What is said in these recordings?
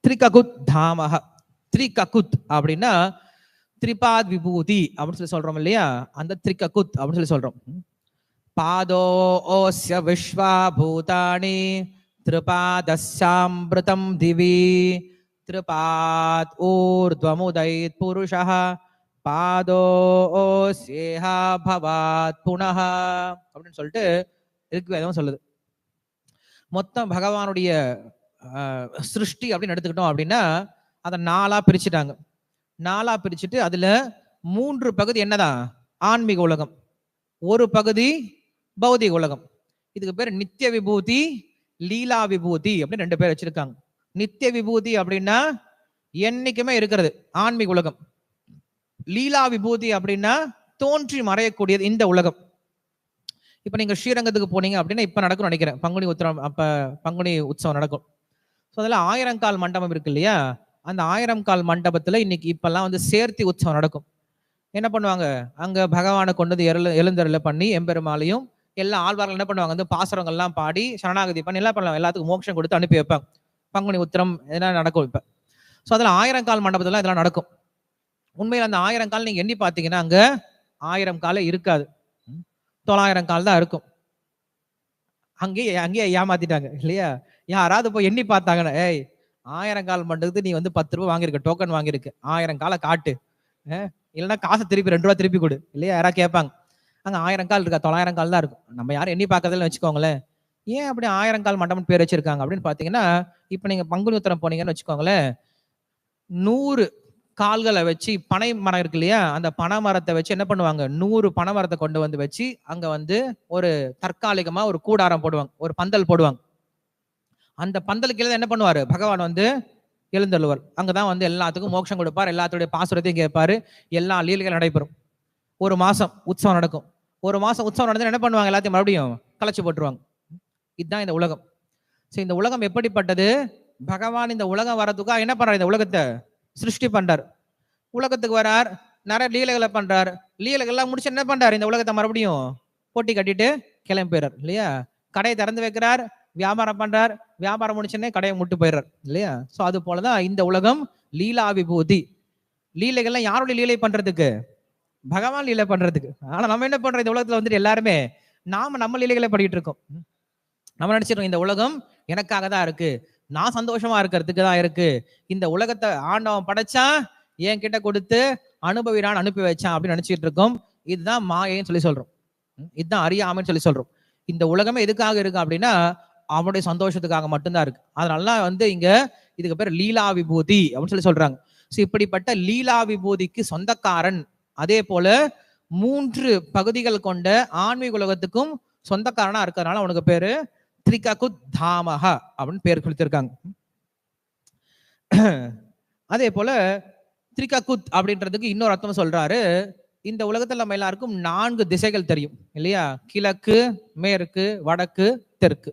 திரிககுத் தாமஹ. திரிககுத் அப்படின்னா திரிபாத் விபூதி அப்படின்னு சொல்லி சொல்றோம் இல்லையா, அந்த திரிககுத் அப்படின்னு சொல்லி சொல்றோம். பாதோஸ்ய விஸ்வா பூதானி திரிபாதஸ்யாம்ருதம் திவி திரிபாத் ஊர்த்வமுதைத் புருஷः பாதோஸ்யேஹா பவாத் புனः அப்படின்னு சொல்லிட்டு ரிக்வேதம் சொல்லுது. மொத்தம் பகவானுடைய சிருஷ்டி அப்படின்னு எடுத்துக்கிட்டோம் அப்படின்னா அதை 4ஆ பிரிச்சுட்டாங்க. 4ஆ பிரிச்சுட்டு அதுல 3 பகுதி என்னதான் ஆன்மீக உலகம், ஒரு பகுதி பௌதிக உலகம். இதுக்கு பேர் நித்திய விபூதி, லீலா விபூதி அப்படின்னு 2 பேர் வச்சிருக்காங்க. நித்திய விபூதி அப்படின்னா என்னைக்குமே இருக்கிறது ஆன்மீக உலகம். லீலா விபூதி அப்படின்னா தோன்றி மறையக்கூடியது இந்த உலகம். இப்ப நீங்க ஸ்ரீரங்கத்துக்கு போனீங்க அப்படின்னா இப்ப நடக்கும் நினைக்கிறேன், பங்குனி உத்திரம், அப்ப பங்குனி உற்சவம் நடக்கும். ஸோ அதில் 1000 கால் மண்டபம் இருக்கு இல்லையா, அந்த 1000 கால் மண்டபத்துல இன்னைக்கு இப்பெல்லாம் வந்து சேர்த்தி உற்சவம் நடக்கும். என்ன பண்ணுவாங்க, அங்க பகவானை கொண்டு வந்து எழுந்தருளை பண்ணி எம்பெருமாளையும் எல்லா ஆழ்வார்கள் என்ன பண்ணுவாங்க, வந்து பாசுரங்கள்லாம் பாடி சரணாகதி பண்ணி எல்லாம் பண்ணலாம், எல்லாத்துக்கும் மோட்சம் கொடுத்து அனுப்பி வைப்பாங்க. பங்குனி உத்திரம் இதெல்லாம் நடக்கும் இப்ப. ஸோ அதில் 1000 கால் மண்டபத்துல இதெல்லாம் நடக்கும். உண்மையில் அந்த 1000 கால் நீங்க எண்ணி பார்த்தீங்கன்னா அங்க 1000 காலே இருக்காது, 900 கால் தான் இருக்கும். அங்கேயே ஏமாத்திட்டாங்க இல்லையா. யாராவது போய் எண்ணி பார்த்தாங்கன்னா, ஏய் 1000 கால் மண்டபத்துக்கு நீ வந்து 10 ரூபாய் வாங்கியிருக்க, டோக்கன் வாங்கியிருக்கு, 1000 காலை காட்டு, இல்லைன்னா காசை திருப்பி 2 ரூபா திருப்பி கொடு இல்லையா, யாராவது கேட்பாங்க. அங்க 1000 கால் இருக்கா, 900 கால் தான் இருக்கும். நம்ம யாரும் எண்ணி பார்க்கறதுல வச்சுக்கோங்களேன். ஏன் அப்படி 1000 கால் மண்டபம் பேர் வச்சிருக்காங்க அப்படின்னு பாத்தீங்கன்னா, இப்ப நீங்க பங்குனி உத்திரம் போனீங்கன்னு வச்சுக்கோங்களேன், 100 கால்களை வச்சு பனை மரம் இருக்கு இல்லையா, அந்த பனை மரத்தை வச்சு என்ன பண்ணுவாங்க, 100 பனை மரத்தை கொண்டு வந்து வச்சு அங்க வந்து ஒரு தற்காலிகமா ஒரு கூடாரம் போடுவாங்க, ஒரு பந்தல் போடுவாங்க. அந்த பந்தலுக்கு கீழே என்ன பண்ணுவாரு, பகவான் வந்து எழுந்தருள்வார். அங்கதான் வந்து எல்லாத்துக்கும் மோட்சம் கொடுப்பார், எல்லாத்துடைய பாசுரத்தையும் கேட்பாரு, எல்லா லீலைகளும் நடைபெறும். 1 மாசம் உற்சவம் நடக்கும். 1 மாசம் உற்சவம் நடந்து என்ன பண்ணுவாங்க, எல்லாத்தையும் மறுபடியும் கலைச்சு போட்டுருவாங்க. இதுதான் இந்த உலகம். சரி, இந்த உலகம் எப்படிப்பட்டது, பகவான் இந்த உலகம் வரதுக்காக என்ன பண்றாரு, இந்த உலகத்தை சிருஷ்டி பண்றார். உலகத்துக்கு வரார், நிறைய லீலைகளை பண்றார். லீலைகள் எல்லாம் முடிச்சு என்ன பண்றாரு, இந்த உலகத்தை மறுபடியும் போட்டி கட்டிட்டு கிளம்பி போயிடுறார் இல்லையா. கடையை திறந்து வைக்கிறார், வியாபாரம் பண்றார், வியாபாரம் முடிச்சுன்னே கடையை முட்டு போயிடுறார் இல்லையா. சோ அது போலதான் இந்த உலகம் லீலா விபூதி. லீலைகள்லாம் யாருடைய லீலை பண்றதுக்கு, பகவான் லீலை பண்றதுக்கு. ஆனா நம்ம என்ன பண்றோம், இந்த உலகத்துல வந்துட்டு எல்லாருமே நம்ம லீலைகளை பண்ணிட்டு இருக்கோம். நம்ம நினைச்சிருக்கோம் இந்த உலகம் எனக்காக தான் இருக்கு, நான் சந்தோஷமா இருக்கிறதுக்கு தான் இருக்கு, இந்த உலகத்தை ஆண்டவன் படைச்சா என் கிட்ட கொடுத்து அனுபவிடான்னு அனுப்பி வச்சான் அப்படின்னு நினைச்சிட்டு இருக்கோம். இதுதான் மாயைன்னு சொல்லி சொல்றோம், இதுதான் அறியாமைன்னு சொல்லி சொல்றோம். இந்த உலகமே எதுக்காக இருக்கு அப்படின்னா அவனுடைய சந்தோஷத்துக்காக மட்டும்தான் இருக்கு. அதனால வந்து இங்க இதுக்கு பேர் லீலா விபூதி அப்படின்னு சொல்லி சொல்றாங்க. சோ இப்படிப்பட்ட லீலா விபூதிக்கு சொந்தக்காரன், அதே போல 3 பகுதிகள் கொண்ட ஆன்மீக உலகத்துக்கும் சொந்தக்காரனா இருக்கிறதுனால அவனுக்கு பேரு திரிககுத் தாமஹ அப்படின்னு பேர் கொடுத்திருக்காங்க. அதே போல திரிககுத் அப்படின்றதுக்கு இன்னொரு அர்த்தம் சொல்றாரு. இந்த உலகத்துல நம்ம எல்லாருக்கும் 4 திசைகள் தெரியும் இல்லையா, கிழக்கு, மேற்கு, வடக்கு, தெற்கு.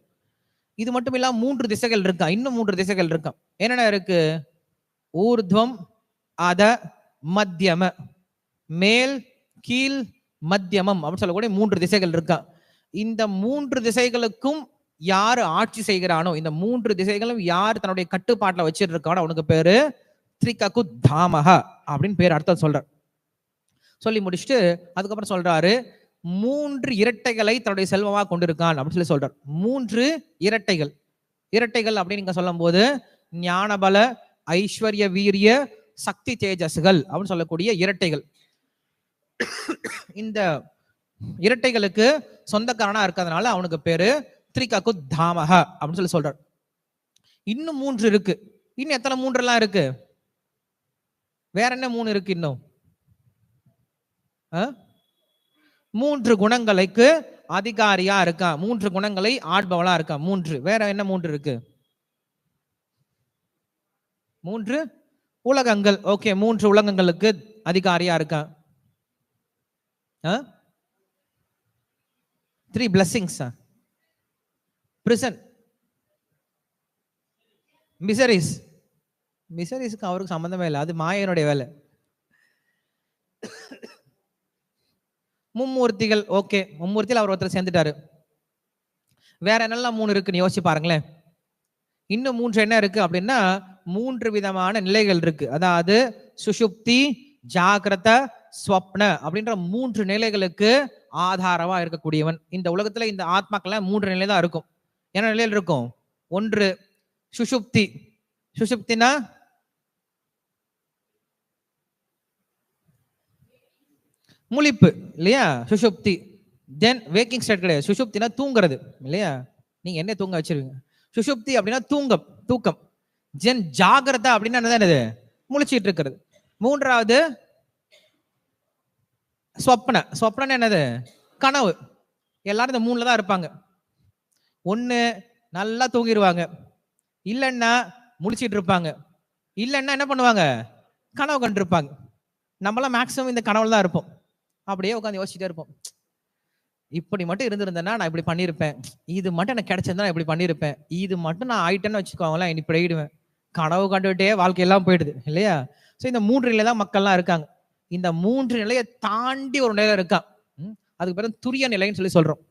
இது மட்டும் இல்லாம 3 திசைகள் இருக்கா, இன்னும் 3 திசைகள் இருக்கா. என்னென்ன இருக்கு, ஊர்துவம், அத, மத்தியம, மேல், கீழ், மத்தியமம் அப்படின்னு சொல்லக்கூடிய 3 திசைகள் இருக்கா. இந்த 3 திசைகளுக்கும் யாரு ஆட்சி செய்கிறானோ, இந்த 3 திசைகளும் யார் தன்னுடைய கட்டுப்பாட்டுல வச்சிட்டு இருக்கானோ அவனுக்கு பேரு திரிககுத் தாமஹ அப்படின்னு பேர் அர்த்தம் சொல்றார். சொல்லி முடிச்சுட்டு அதுக்கப்புறம் சொல்றாரு 3 இரட்டைகளை தன்னுடைய செல்வமா கொண்டிருக்கான் அப்படின்னு சொல்லி சொல்றார். 3 இரட்டைகள். இரட்டைகள் அப்படின்னு நீங்க சொல்லும் போது ஞானபல, ஐஸ்வர்ய, வீரிய, சக்தி, தேஜஸ்கள் அப்படின்னு சொல்லக்கூடிய இரட்டைகள். இந்த இரட்டைகளுக்கு சொந்தக்காரனா இருக்கிறதுனால அவனுக்கு பேரு திரிககுத் தாமஹ அப்படின்னு சொல்லி சொல்றார். இன்னும் 3 இருக்கு. இன்னும் எத்தனை 3 எல்லாம் இருக்கு, வேற என்ன 3 இருக்கு இன்னும், 3 குணங்களுக்கு அதிகாரியா இருக்கா, 3 குணங்களை ஆட்பவளா இருக்கா, 3. வேற என்ன 3 இருக்கு, 3 உலகங்கள். ஓகே, 3 உலகங்களுக்கு அதிகாரியா இருக்கா. 3 blessings, prison, miseries. மிசரிஸ்க்கு அவருக்கு சம்பந்தமே இல்லை, அது மாயனுடைய வேலை. மும்மூர்த்திகள். ஓகே, மும்மூர்த்தியில் அவர் ஒருத்தர் சேர்ந்துட்டாரு. வேற என்னெல்லாம் 3 இருக்குன்னு யோசிச்சு பாருங்களேன். இன்னும் 3 என்ன இருக்கு அப்படின்னா 3 விதமான நிலைகள் இருக்கு. அதாவது சுஷுப்தி, ஜாகிரத, ஸ்வப்ன அப்படின்ற 3 நிலைகளுக்கு ஆதாரமா இருக்கக்கூடியவன். இந்த உலகத்துல இந்த ஆத்மாக்கெல்லாம் 3 நிலை தான் இருக்கும். என்ன நிலையில் இருக்கும்? ஒன்று சுஷுப்தி. சுஷுப்தினா முழிப்பு இல்லையா? சுஷுப்தி. தென் வேக்கிங் ஸ்டேட் கிடையாது. சுஷுப்தினா தூங்குறது இல்லையா? நீங்க என்ன தூங்க வச்சிருவீங்க? சுஷுப்தி அப்படின்னா தூக்கம். ஜென் ஜாகிரதா அப்படின்னா என்னது? முழிச்சிட்டு இருக்கிறது. மூன்றாவது ஸ்வப்ன என்னது? கனவு. எல்லாரும் இந்த 3ல தான் இருப்பாங்க. ஒண்ணு நல்லா தூங்கிடுவாங்க, இல்லைன்னா முழிச்சிட்டு இருப்பாங்க, இல்லைன்னா என்ன பண்ணுவாங்க? கனவு கண்டிருப்பாங்க. நம்மளாம் மேக்சிமம் இந்த கனவுல தான் இருப்போம். அப்படியே உட்காந்து யோசிச்சுட்டே இருப்போம். இப்படி மட்டும் இருந்திருந்தேன்னா நான் இப்படி பண்ணியிருப்பேன், இது மட்டும் எனக்கு கிடைச்சிருந்தா நான் இப்படி பண்ணியிருப்பேன், இது மட்டும் நான் ஆயிட்டேன்னு வச்சுக்கோங்களேன், இப்படி ஆயிடுவேன். கனவு கண்டுகிட்டே வாழ்க்கையெல்லாம் போயிடுது இல்லையா? ஸோ இந்த 3 நிலை தான் மக்கள்லாம் இருக்காங்க. இந்த 3 நிலையை தாண்டி ஒரு நிலை இருக்கான். அதுக்கு பிறகு துரிய நிலைன்னு சொல்லி சொல்றோம்.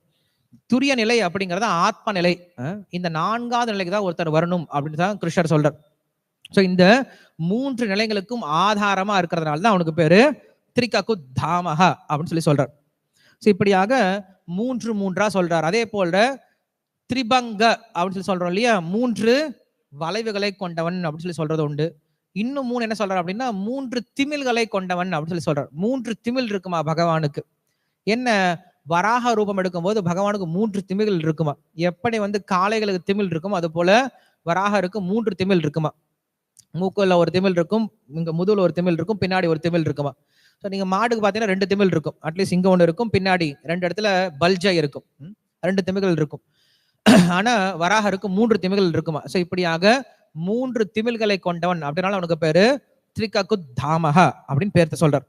துரிய நிலை அப்படிங்கறது ஆத்ம நிலை. இந்த 4வது நிலைக்கு தான் ஒருத்தர் வரணும் அப்படின்னு தான் கிருஷ்ணர் சொல்றார். ஸோ இந்த 3 நிலைகளுக்கும் ஆதாரமா இருக்கிறதுனால தான் அவனுக்கு பேரு திரிககு தாமஹ அப்படின்னு சொல்லி சொல்றார். ஸோ இப்படியாக 3 சொல்றார். அதே போல திரிபங்க அப்படின்னு சொல்லி சொல்றோம் இல்லையா? 3 வளைவுகளை கொண்டவன் அப்படின்னு சொல்லி சொல்றது உண்டு. இன்னும் 3 என்ன சொல்றார் அப்படின்னா 3 திமில்களை கொண்டவன் அப்படின்னு சொல்லி சொல்றார். 3 திமில் இருக்குமா பகவானுக்கு? என்ன? வராக ரூபம் எடுக்கும் போது பகவானுக்கு 3 திமில்கள் இருக்குமா? எப்படி காளைகளுக்கு திமில் இருக்குமோ அது போல வராகருக்கு 3 திமில் இருக்குமா? மூக்குல ஒரு திமில் இருக்கும், இங்க முதுகுல ஒரு திமில் இருக்கும், பின்னாடி ஒரு திமில் இருக்குமா? ஸோ நீங்க மாடுக்கு பாத்தீங்கன்னா 2 திமில் இருக்கும். அட்லீஸ்ட் இங்க ஒண்ணு இருக்கும், பின்னாடி 2 இடத்துல பல்ஜா இருக்கும், 2 திமில்கள் இருக்கும். ஆனா வராகருக்கு 3 திமில்கள் இருக்குமா? ஸோ இப்படியாக 3 திமில்களை கொண்டவன் அப்படின்னால அவனுக்கு பேரு திரிககு தாமஹ அப்படின்னு பேர்த்த சொல்றார்.